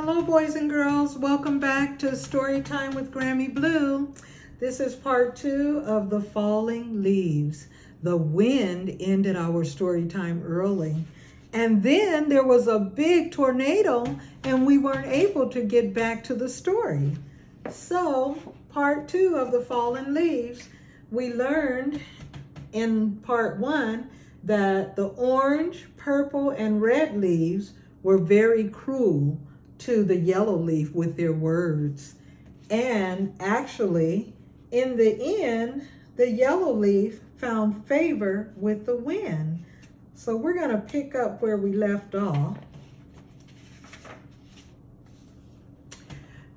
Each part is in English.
Hello, boys and girls. Welcome back to Story Time with Grammy Blue. This is part 2 of The Falling Leaves. The wind ended our story time early. And then there was a big tornado and we weren't able to get back to the story. So, part 2 of The Fallen Leaves, we learned in part 1 that the orange, purple, and red leaves were very cruel to the yellow leaf with their words. And actually, in the end, the yellow leaf found favor with the wind. So we're going to pick up where we left off.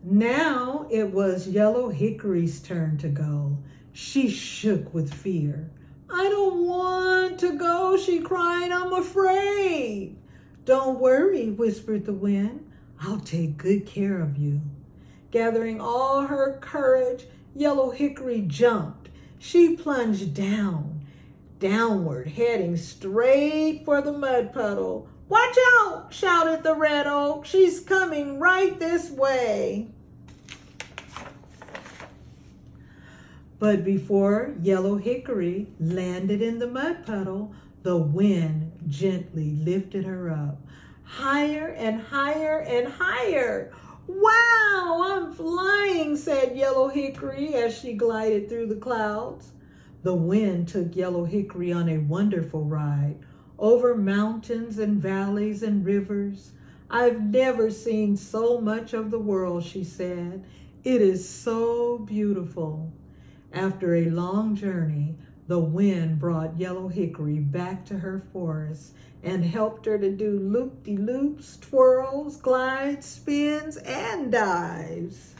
Now it was Yellow Hickory's turn to go. She shook with fear. "I don't want to go," she cried. "I'm afraid." "Don't worry," whispered the wind. "I'll take good care of you." Gathering all her courage, Yellow Hickory jumped. She plunged downward, heading straight for the mud puddle. "Watch out!" shouted the red oak. "She's coming right this way." But before Yellow Hickory landed in the mud puddle, the wind gently lifted her up. Higher and higher and higher. "Wow, I'm flying," said Yellow Hickory as she glided through the clouds. The wind took Yellow Hickory on a wonderful ride over mountains and valleys and rivers. "I've never seen so much of the world," she said. "It is so beautiful." After a long journey, the wind brought Yellow Hickory back to her forest and helped her to do loop-de-loops, twirls, glides, spins, and dives.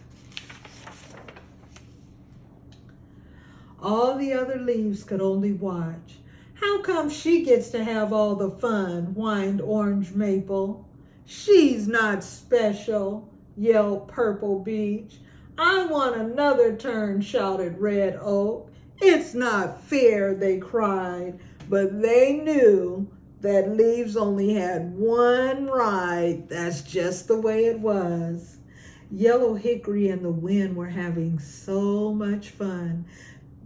All the other leaves could only watch. "How come she gets to have all the fun?" whined Orange Maple. "She's not special," yelled Purple Beech. "I want another turn," shouted Red Oak. "It's not fair," they cried, but they knew that leaves only had one ride. That's just the way it was. Yellow Hickory and the wind were having so much fun.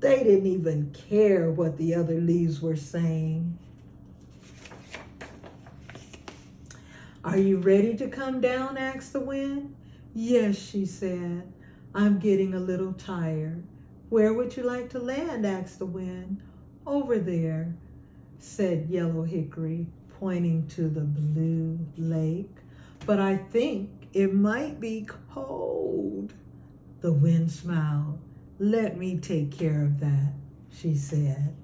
They didn't even care what the other leaves were saying. "Are you ready to come down?" asked the wind. "Yes," she said. "I'm getting a little tired." "Where would you like to land?" asked the wind. "Over there," said Yellow Hickory, pointing to the blue lake. "But I think it might be cold." The wind smiled. "Let me take care of that," she said.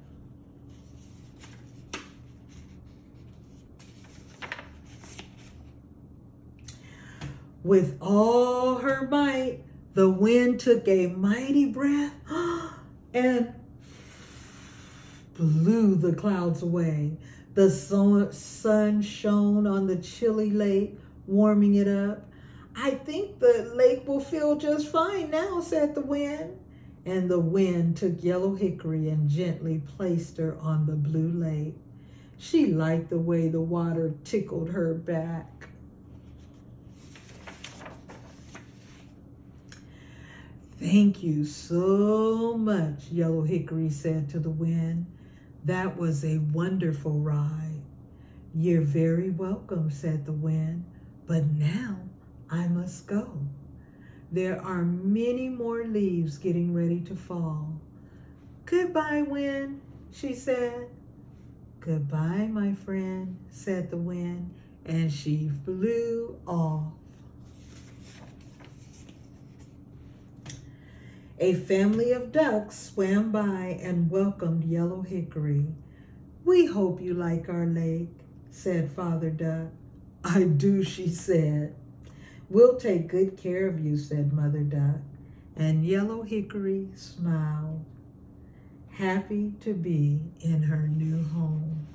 With all her might, the wind took a mighty breath and blew the clouds away. The sun shone on the chilly lake, warming it up. "I think the lake will feel just fine now," said the wind. And the wind took Yellow Hickory and gently placed her on the blue lake. She liked the way the water tickled her back. "Thank you so much," Yellow Hickory said to the wind. "That was a wonderful ride." "You're very welcome," said the wind. "But now I must go. There are many more leaves getting ready to fall." "Goodbye, wind," she said. "Goodbye, my friend," said the wind, and she flew off. A family of ducks swam by and welcomed Yellow Hickory. "We hope you like our lake," said Father Duck. "I do," she said. "We'll take good care of you," said Mother Duck. And Yellow Hickory smiled, happy to be in her new home.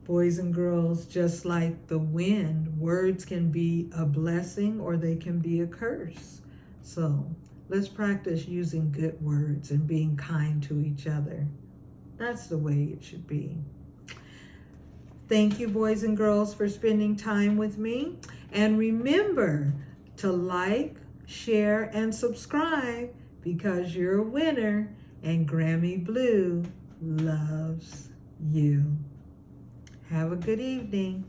Boys and girls, just like the wind, words can be a blessing or they can be a curse. So let's practice using good words and being kind to each other. That's the way it should be. Thank you, boys and girls, for spending time with me. And remember to like, share, and subscribe because you're a winner and Grammy Blue loves you. Have a good evening.